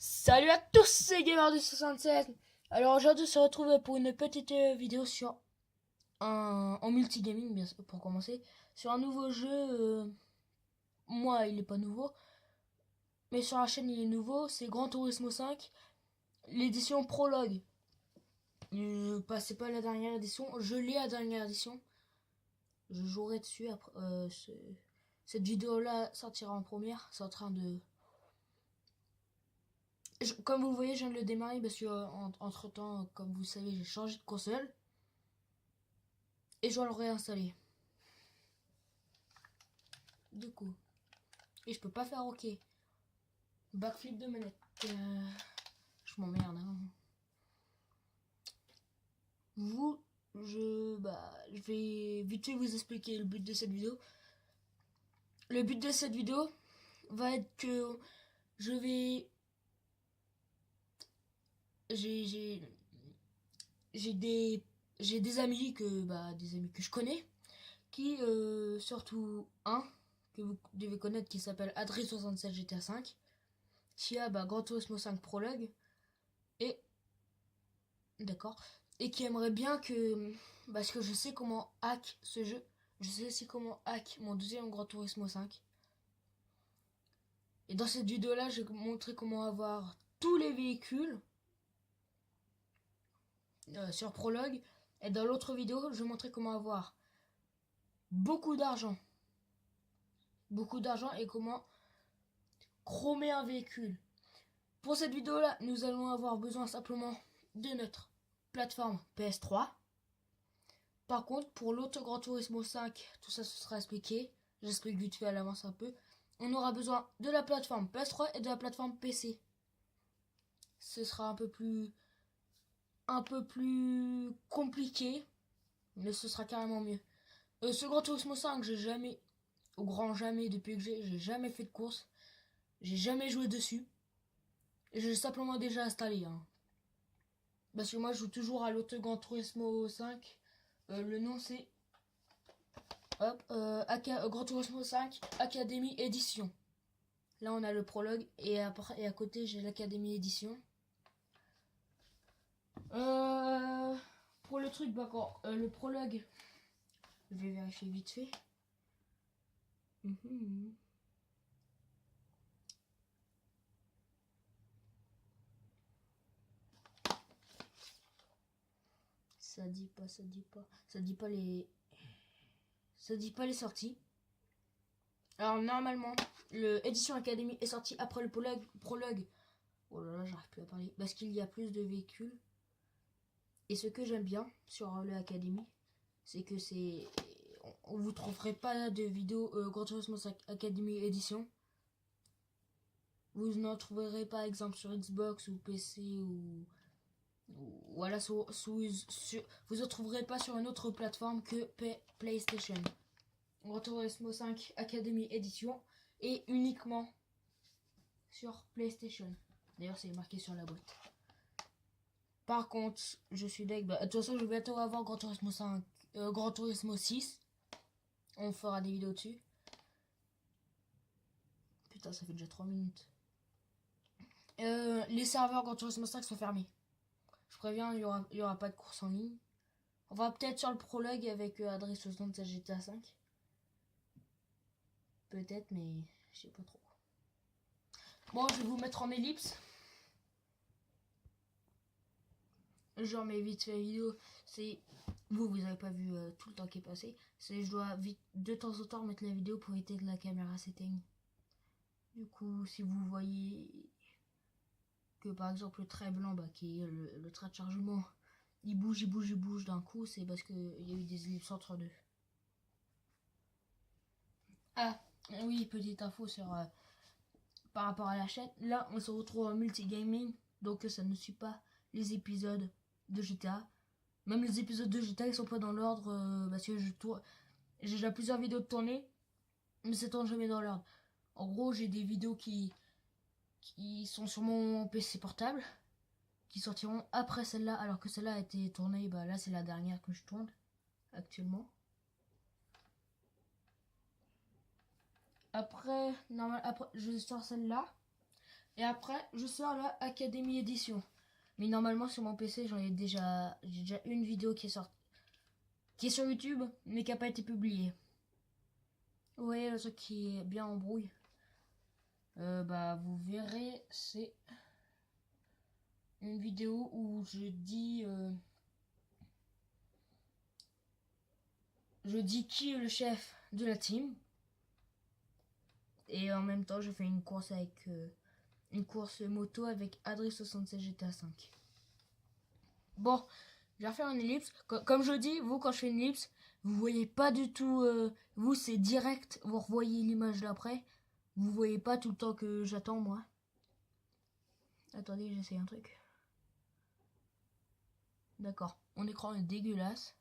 Salut à tous, c'est Gamer de 76. Alors aujourd'hui, on se retrouve pour une petite vidéo sur en multigaming, bien sûr, pour commencer, sur un nouveau jeu. Moi, il est pas nouveau, mais sur la chaîne, il est nouveau. C'est Gran Turismo 5, l'édition Prologue. C'est pas la dernière édition, je l'ai la dernière édition. Je jouerai dessus après. Cette vidéo-là sortira en première. C'est en train de comme vous voyez, je viens de le démarrer parce que entre temps, comme vous savez, j'ai changé de console et je dois le réinstaller. Du coup, et je peux pas faire OK. Backflip de manette. Je m'emmerde. Hein. Je vais vite fait vous expliquer le but de cette vidéo. Le but de cette vidéo va être que je vais j'ai des amis que je connais qui surtout un que vous devez connaître qui s'appelle Adri67 GTA 5 qui a Gran Turismo 5 Prologue et d'accord et qui aimerait bien que parce que je sais comment hack ce jeu, je sais aussi comment hack mon deuxième Gran Turismo 5. Et dans cette vidéo là, je vais montrer comment avoir tous les véhicules sur Prologue, et dans l'autre vidéo, je vais montrer comment avoir beaucoup d'argent et comment chromer un véhicule. Pour cette vidéo là, nous allons avoir besoin simplement de notre plateforme PS3. Par contre, pour l'autre Gran Turismo 5, tout ça ce sera expliqué. J'explique vite fait à l'avance un peu. On aura besoin de la plateforme PS3 et de la plateforme PC. Ce sera un peu plus compliqué, mais ce sera carrément mieux. Ce Gran Turismo 5, j'ai jamais, au grand jamais, depuis que j'ai jamais fait de course. J'ai jamais joué dessus. J'ai simplement déjà installé. Hein. Parce que moi, je joue toujours à l'autre Gran Turismo 5. Le nom, c'est Gran Turismo 5 Academy Edition. Là, on a le prologue. Et à côté, j'ai l'Academy Edition. Pour le truc, le prologue, je vais vérifier vite fait. Ça dit pas les sorties. Alors normalement, le Edition Academy est sorti après le prologue. Oh là là, j'arrive plus à parler. Parce qu'il y a plus de véhicules. Et ce que j'aime bien sur le Academy, c'est que vous trouverez pas de vidéo Gran Turismo Academy Edition. Vous n'en trouverez pas exemple sur Xbox ou PC ou voilà vous en trouverez pas sur une autre plateforme que PlayStation. Gran Turismo 5 Academy Edition et uniquement sur PlayStation. D'ailleurs, c'est marqué sur la boîte. Par contre, je suis deg. De toute façon, je vais bientôt avoir Gran Turismo 5, Gran Turismo 6. On fera des vidéos dessus. Putain, ça fait déjà 3 minutes. Les serveurs Gran Turismo 5 sont fermés. Je préviens, il y aura pas de course en ligne. On va peut-être sur le prologue avec adresse 67 GTA 5. Peut-être, mais je sais pas trop. Bon, je vais vous mettre en ellipse. Genre mes vite fait vidéo, c'est vous avez pas vu tout le temps qui est passé. C'est je dois vite de temps en temps mettre la vidéo pour éviter que la caméra s'éteigne. Du coup, si vous voyez que par exemple le trait blanc, qui est le trait de chargement, il bouge d'un coup, c'est parce que il y a eu des ellipses entre deux. Ah oui, petite info sur par rapport à la chaîne. Là, on se retrouve en multigaming, donc ça ne suit pas les épisodes de GTA. Même les épisodes de GTA, ils sont pas dans l'ordre parce que j'ai déjà plusieurs vidéos de tournée, mais c'est tourne jamais dans l'ordre. En gros, j'ai des vidéos qui sont sur mon PC portable, qui sortiront après celle-là, alors que celle-là a été tournée, là c'est la dernière que je tourne actuellement. Après, je sors celle-là. Et après, je sors la Academy Edition. Mais normalement, sur mon PC, j'ai déjà une vidéo qui est sortie. Qui est sur YouTube, mais qui n'a pas été publiée. Vous voyez le truc qui est bien en brouille. Bah, vous verrez, c'est une vidéo où je dis qui est le chef de la team. Et en même temps, je fais une course avec une course moto avec Adri67 GTA 5. Bon, je vais refaire une ellipse. Comme je dis, vous, quand je fais une ellipse, vous voyez pas du tout. Vous, c'est direct. Vous revoyez l'image d'après. Vous voyez pas tout le temps que j'attends, moi. Attendez, j'essaie un truc. D'accord. Mon écran est dégueulasse.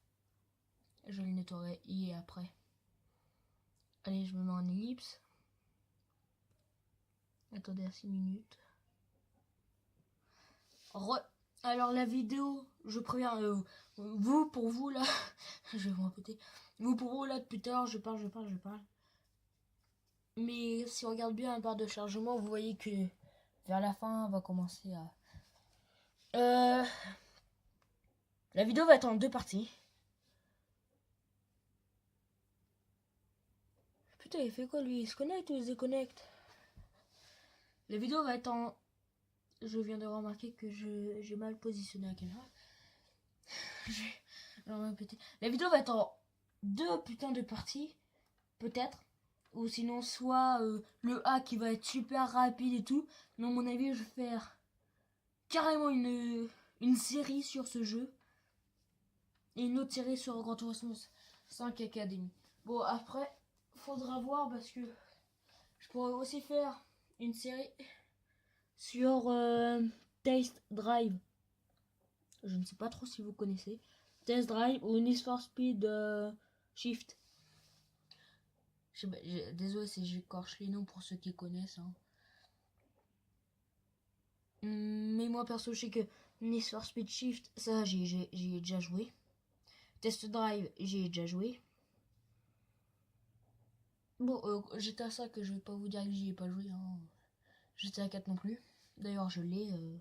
Je le nettoierai et après. Allez, je me mets en ellipse. Attendez à 6 minutes. Alors la vidéo, je préviens vous, pour vous là, je vais vous répéter. Vous pour vous là depuis tout à l'heure, je parle. Mais si on regarde bien la barre de chargement, vous voyez que vers la fin, on va commencer à... La vidéo va être en 2 parties. Putain, il fait quoi lui? Il se connecte ou il se déconnecte? La vidéo va être en... Je viens de remarquer que j'ai mal positionné la caméra. La vidéo va être en 2 putains de parties. Peut-être. Ou sinon, soit le A qui va être super rapide et tout. Mais à mon avis, je vais faire carrément une série sur ce jeu. Et une autre série sur Gran Turismo 5 Academy. Bon, après, faudra voir parce que je pourrais aussi faire une série sur Test Drive. Je ne sais pas trop si vous connaissez. Test Drive ou Need for Speed Shift. Désolé si j'écorche les noms pour ceux qui connaissent. Hein. Mais moi perso, je sais que Need for Speed Shift, ça j'ai déjà joué. Test Drive, j'ai déjà joué. Bon, GTA 5, je vais pas vous dire que j'y ai pas joué. Hein. GTA 4 non plus. D'ailleurs, je l'ai.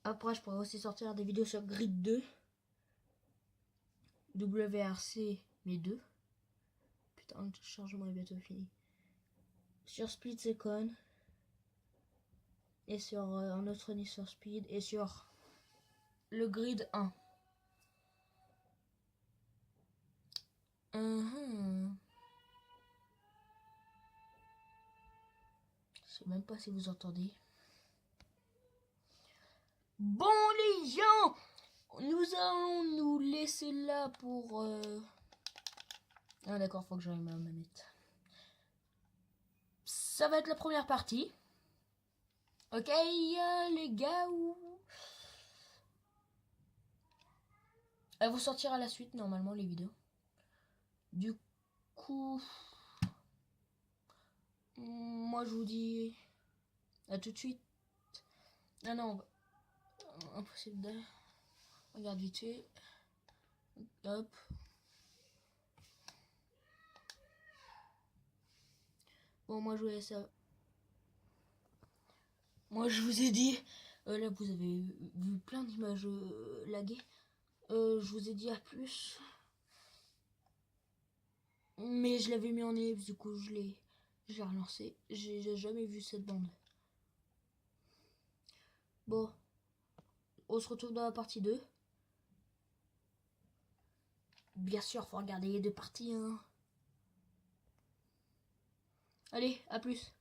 Après, je pourrais aussi sortir des vidéos sur Grid 2. WRC, mais 2. Putain, le chargement est bientôt fini. Sur Split Second. Et sur un autre Need for Speed. Et sur le Grid 1. Je sais même pas si vous entendez. Bon les gens, nous allons nous laisser là pour... Ah d'accord, faut que j'aille ma manette. Ça va être la première partie. Ok les gars. Elle vous sortira la suite normalement les vidéos. Du coup... Moi je vous dis... À tout de suite. Ah non, impossible de... Regarde vite fait. Hop. Bon, moi je voulais ça. Moi je vous ai dit. Là vous avez vu plein d'images laguées. Je vous ai dit à plus. Mais je l'avais mis en ellipse, du coup je l'ai relancé. J'ai jamais vu cette bande. Bon. On se retrouve dans la partie 2. Bien sûr, faut regarder les 2 parties. Hein. Allez, à plus.